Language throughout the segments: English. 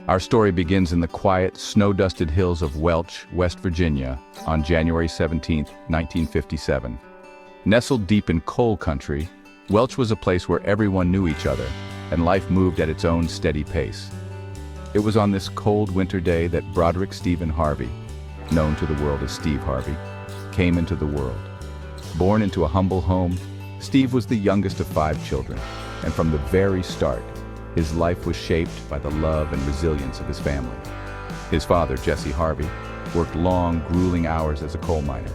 Our story begins in the quiet, snow-dusted hills of Welch, West Virginia, on January 17, 1957. Nestled deep in coal country, Welch was a place where everyone knew each other, and life moved at its own steady pace. It was on this cold winter day that Broderick Stephen Harvey, known to the world as Steve Harvey, came into the world. Born into a humble home, Steve was the youngest of 5 children, and from the very start, his life was shaped by the love and resilience of his family. His father, Jesse Harvey, worked long, grueling hours as a coal miner,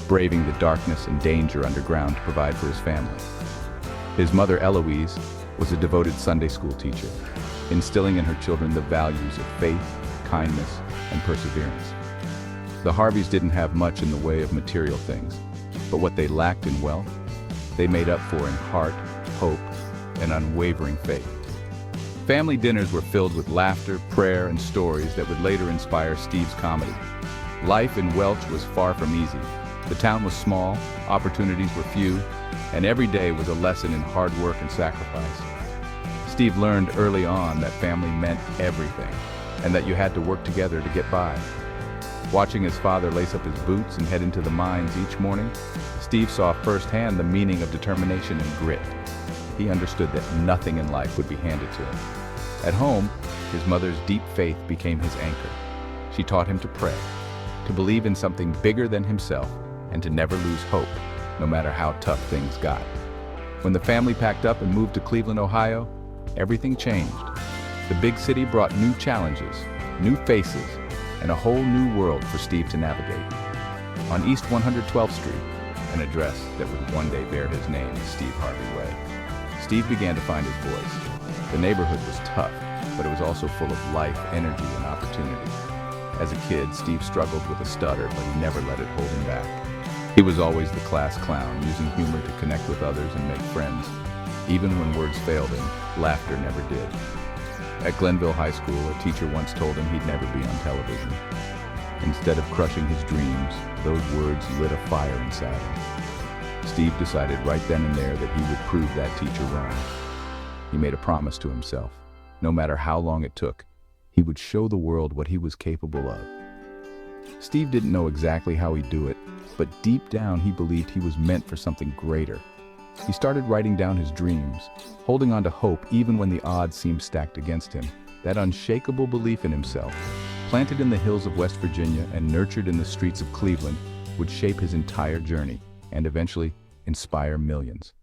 braving the darkness and danger underground to provide for his family. His mother, Eloise, was a devoted Sunday school teacher, instilling in her children the values of faith, kindness, and perseverance. The Harveys didn't have much in the way of material things, but what they lacked in wealth, they made up for in heart, hope, and unwavering faith. Family dinners were filled with laughter, prayer, and stories that would later inspire Steve's comedy. Life in Welch was far from easy. The town was small, opportunities were few, and every day was a lesson in hard work and sacrifice. Steve learned early on that family meant everything, and that you had to work together to get by. Watching his father lace up his boots and head into the mines each morning, Steve saw firsthand the meaning of determination and grit. He understood that nothing in life would be handed to him. At home, his mother's deep faith became his anchor. She taught him to pray, to believe in something bigger than himself, and to never lose hope, no matter how tough things got. When the family packed up and moved to Cleveland, Ohio, everything changed. The big city brought new challenges, new faces, and a whole new world for Steve to navigate. On East 112th Street, an address that would one day bear his name, Steve Harvey Way, Steve began to find his voice. The neighborhood was tough, but it was also full of life, energy, and opportunity. As a kid, Steve struggled with a stutter, but he never let it hold him back. He was always the class clown, using humor to connect with others and make friends. Even when words failed him, laughter never did. At Glenville High School, a teacher once told him he'd never be on television. Instead of crushing his dreams, those words lit a fire inside him. Steve decided right then and there that he would prove that teacher wrong. He made a promise to himself. No matter how long it took, he would show the world what he was capable of. Steve didn't know exactly how he'd do it, but deep down he believed he was meant for something greater. He started writing down his dreams, holding on to hope even when the odds seemed stacked against him. That unshakable belief in himself, planted in the hills of West Virginia and nurtured in the streets of Cleveland, would shape his entire journey and eventually inspire millions.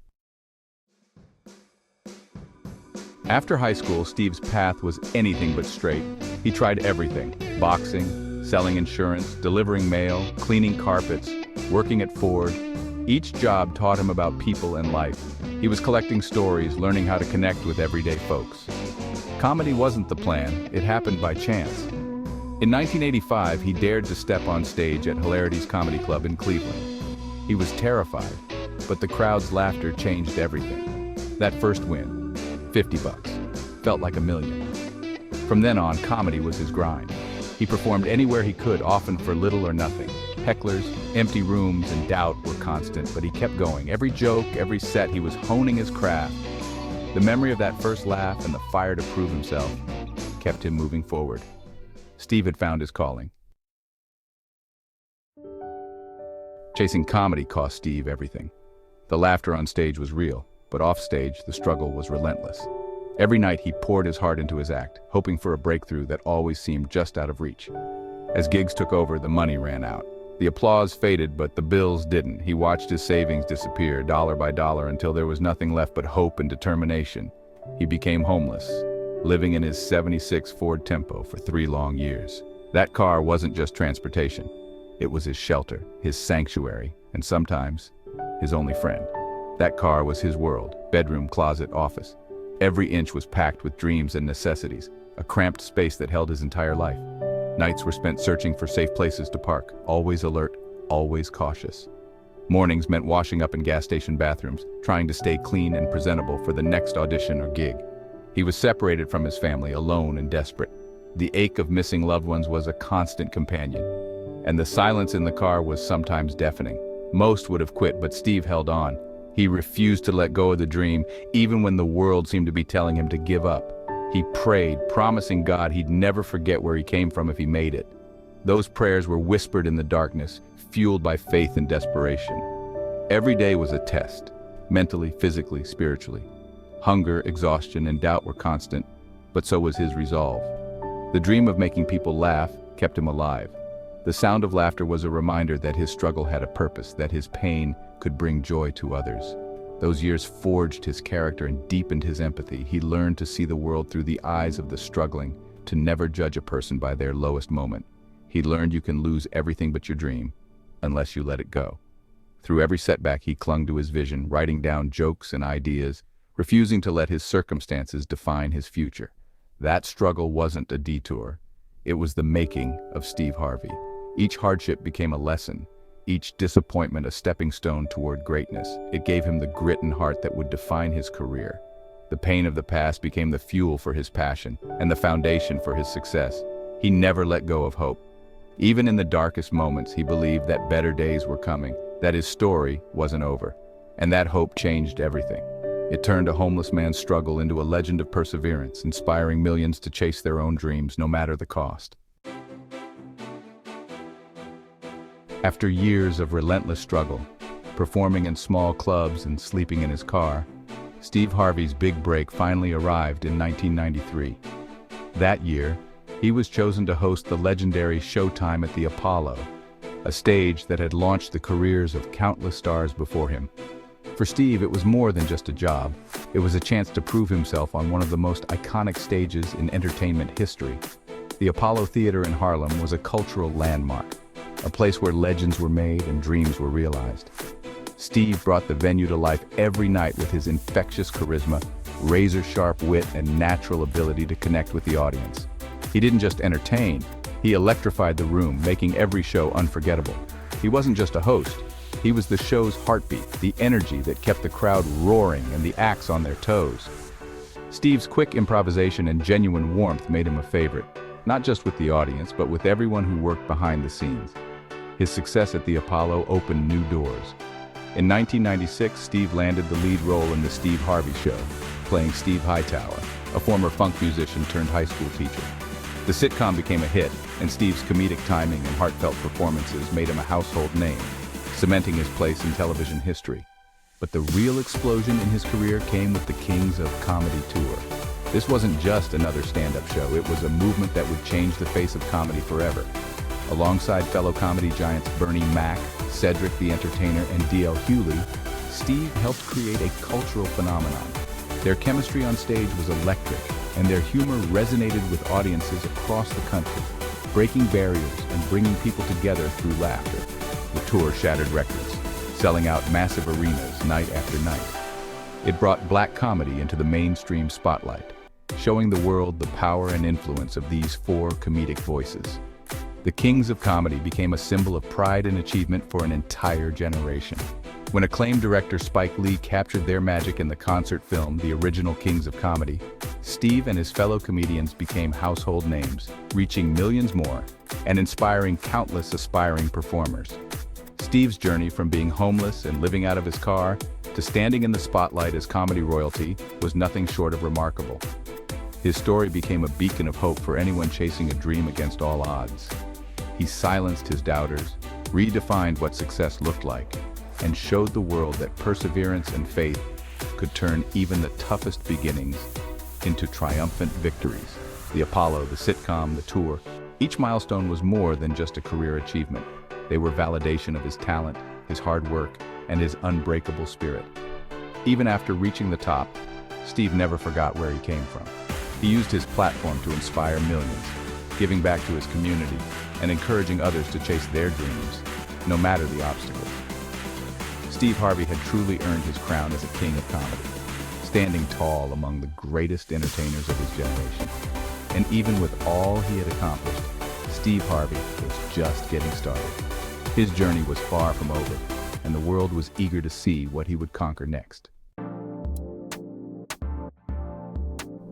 After high school, Steve's path was anything but straight. He tried everything: boxing, selling insurance, delivering mail, cleaning carpets, working at Ford. Each job taught him about people and life. He was collecting stories, learning how to connect with everyday folks. Comedy wasn't the plan, it happened by chance. In 1985, he dared to step on stage at Harvey'S Comedy Club in Cleveland. He was terrified, but the crowd's laughter changed everything. That first win, $50, felt like $1 million. From then on, comedy was his grind. He performed anywhere he could, often for little or nothing. Hecklers, empty rooms, and doubt were constant, but he kept going. Every joke, every set, he was honing his craft. The memory of that first laugh and the fire to prove himself kept him moving forward. Steve had found his calling. Chasing comedy cost Steve everything. The laughter on stage was real, but off stage, the struggle was relentless. Every night he poured his heart into his act, hoping for a breakthrough that always seemed just out of reach. As gigs took over, the money ran out. The applause faded, but the bills didn't. He watched his savings disappear, dollar by dollar, until there was nothing left but hope and determination. He became homeless, living in his '76 Ford Tempo for 3 long years. That car wasn't just transportation. It was his shelter, his sanctuary, and sometimes his only friend. That car was his world: bedroom, closet, office. Every inch was packed with dreams and necessities, a cramped space that held his entire life. Nights were spent searching for safe places to park, always alert, always cautious. Mornings meant washing up in gas station bathrooms, trying to stay clean and presentable for the next audition or gig. He was separated from his family, alone and desperate. The ache of missing loved ones was a constant companion, and the silence in the car was sometimes deafening. Most would have quit, but Steve held on. He refused to let go of the dream, even when the world seemed to be telling him to give up. He prayed, promising God he'd never forget where he came from if he made it. Those prayers were whispered in the darkness, fueled by faith and desperation. Every day was a test, mentally, physically, spiritually. Hunger, exhaustion, and doubt were constant, but so was his resolve. The dream of making people laugh kept him alive. The sound of laughter was a reminder that his struggle had a purpose, that his pain could bring joy to others. Those years forged his character and deepened his empathy. He learned to see the world through the eyes of the struggling, to never judge a person by their lowest moment. He learned you can lose everything but your dream, unless you let it go. Through every setback, he clung to his vision, writing down jokes and ideas, refusing to let his circumstances define his future. That struggle wasn't a detour. It was the making of Steve Harvey. Each hardship became a lesson, each disappointment a stepping stone toward greatness. It gave him the grit and heart that would define his career. The pain of the past became the fuel for his passion and the foundation for his success. He never let go of hope. Even in the darkest moments, he believed that better days were coming, that his story wasn't over. And that hope changed everything. It turned a homeless man's struggle into a legend of perseverance, inspiring millions to chase their own dreams, no matter the cost. After years of relentless struggle, performing in small clubs and sleeping in his car, Steve Harvey's big break finally arrived in 1993. That year, he was chosen to host the legendary Showtime at the Apollo, a stage that had launched the careers of countless stars before him. For Steve, it was more than just a job. It was a chance to prove himself on one of the most iconic stages in entertainment history. The Apollo Theater in Harlem was a cultural landmark, a place where legends were made and dreams were realized. Steve brought the venue to life every night with his infectious charisma, razor-sharp wit, and natural ability to connect with the audience. He didn't just entertain, he electrified the room, making every show unforgettable. He wasn't just a host, he was the show's heartbeat, the energy that kept the crowd roaring and the acts on their toes. Steve's quick improvisation and genuine warmth made him a favorite, not just with the audience, but with everyone who worked behind the scenes. His success at the Apollo opened new doors. In 1996, Steve landed the lead role in The Steve Harvey Show, playing Steve Hightower, a former funk musician turned high school teacher. The sitcom became a hit, and Steve's comedic timing and heartfelt performances made him a household name, cementing his place in television history. But the real explosion in his career came with the Kings of Comedy tour. This wasn't just another stand-up show, it was a movement that would change the face of comedy forever. Alongside fellow comedy giants Bernie Mac, Cedric the Entertainer, and D.L. Hewley, Steve helped create a cultural phenomenon. Their chemistry on stage was electric, and their humor resonated with audiences across the country, breaking barriers and bringing people together through laughter. The tour shattered records, selling out massive arenas night after night. It brought black comedy into the mainstream spotlight, showing the world the power and influence of these four comedic voices. The Kings of Comedy became a symbol of pride and achievement for an entire generation. When acclaimed director Spike Lee captured their magic in the concert film, The Original Kings of Comedy, Steve and his fellow comedians became household names, reaching millions more and inspiring countless aspiring performers. Steve's journey from being homeless and living out of his car to standing in the spotlight as comedy royalty was nothing short of remarkable. His story became a beacon of hope for anyone chasing a dream against all odds. He silenced his doubters, redefined what success looked like, and showed the world that perseverance and faith could turn even the toughest beginnings into triumphant victories. The Apollo, the sitcom, the tour, each milestone was more than just a career achievement. They were validation of his talent, his hard work, and his unbreakable spirit. Even after reaching the top, Steve never forgot where he came from. He used his platform to inspire millions, giving back to his community and encouraging others to chase their dreams, no matter the obstacles. Steve Harvey had truly earned his crown as a king of comedy, standing tall among the greatest entertainers of his generation. And even with all he had accomplished, Steve Harvey was just getting started. His journey was far from over, and the world was eager to see what he would conquer next.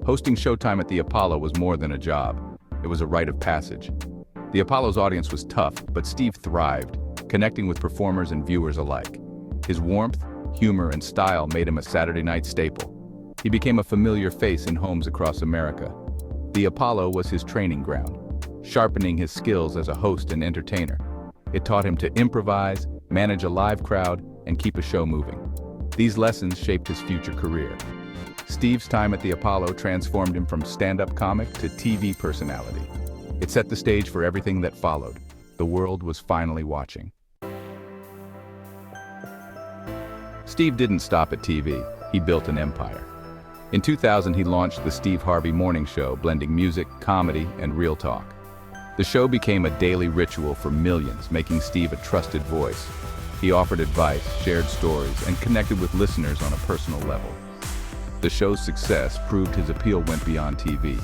Hosting Showtime at the Apollo was more than a job. It was a rite of passage. The Apollo's audience was tough, but Steve thrived, connecting with performers and viewers alike. His warmth, humor, and style made him a Saturday night staple. He became a familiar face in homes across America. The Apollo was his training ground, sharpening his skills as a host and entertainer. It taught him to improvise, manage a live crowd, and keep a show moving. These lessons shaped his future career. Steve's time at the Apollo transformed him from stand-up comic to TV personality. It set the stage for everything that followed. The world was finally watching. Steve didn't stop at TV. He built an empire. In 2000, he launched the Steve Harvey Morning Show, blending music, comedy, and real talk. The show became a daily ritual for millions, making Steve a trusted voice. He offered advice, shared stories, and connected with listeners on a personal level. The show's success proved his appeal went beyond TV.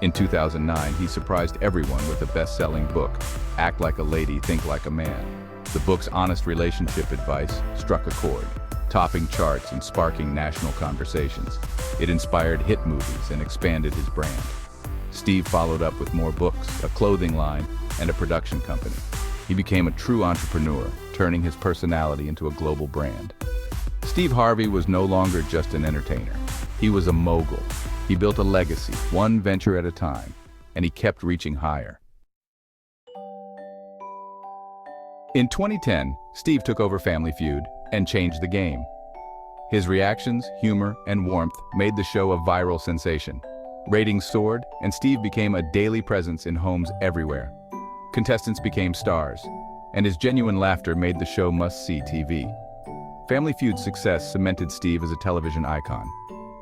In 2009, he surprised everyone with a best-selling book, Act Like a Lady, Think Like a Man. The book's honest relationship advice struck a chord, topping charts and sparking national conversations. It inspired hit movies and expanded his brand. Steve followed up with more books, a clothing line, and a production company. He became a true entrepreneur, turning his personality into a global brand. Steve Harvey was no longer just an entertainer. He was a mogul. He built a legacy, one venture at a time, and he kept reaching higher. In 2010, Steve took over Family Feud and changed the game. His reactions, humor, and warmth made the show a viral sensation. Ratings soared, and Steve became a daily presence in homes everywhere. Contestants became stars, and his genuine laughter made the show must-see TV. Family Feud's success cemented Steve as a television icon.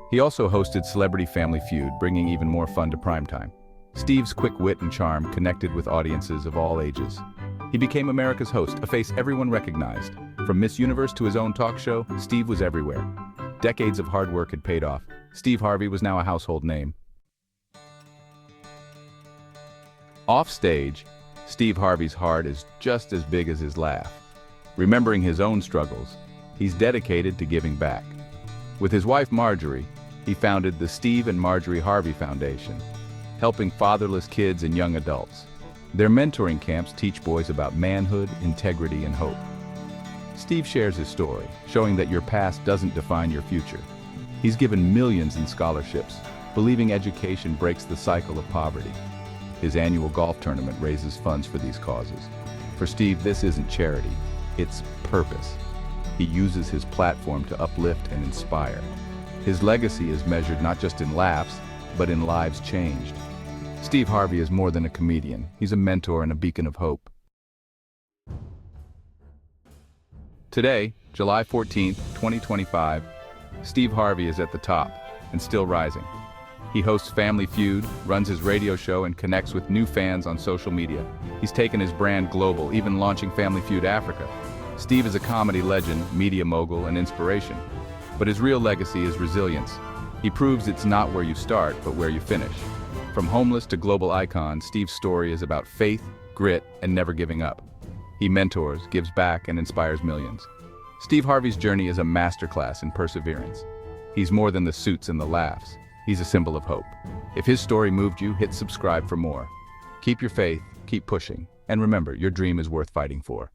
He also hosted Celebrity Family Feud, bringing even more fun to primetime. Steve's quick wit and charm connected with audiences of all ages. He became America's host, a face everyone recognized. From Miss Universe to his own talk show, Steve was everywhere. Decades of hard work had paid off. Steve Harvey was now a household name. Off stage, Steve Harvey's heart is just as big as his laugh. Remembering his own struggles, he's dedicated to giving back. With his wife Marjorie, he founded the Steve and Marjorie Harvey Foundation, helping fatherless kids and young adults. Their mentoring camps teach boys about manhood, integrity, and hope. Steve shares his story, showing that your past doesn't define your future. He's given millions in scholarships, believing education breaks the cycle of poverty. His annual golf tournament raises funds for these causes. For Steve, this isn't charity, it's purpose. He uses his platform to uplift and inspire. His legacy is measured not just in laughs, but in lives changed. Steve Harvey is more than a comedian. He's a mentor and a beacon of hope. Today, July 14th, 2025, Steve Harvey is at the top and still rising. He hosts Family Feud, runs his radio show, and connects with new fans on social media. He's taken his brand global, even launching Family Feud Africa. Steve is a comedy legend, media mogul, and inspiration. But his real legacy is resilience. He proves it's not where you start, but where you finish. From homeless to global icon, Steve's story is about faith, grit, and never giving up. He mentors, gives back, and inspires millions. Steve Harvey's journey is a masterclass in perseverance. He's more than the suits and the laughs. He's a symbol of hope. If his story moved you, hit subscribe for more. Keep your faith, keep pushing, and remember, your dream is worth fighting for.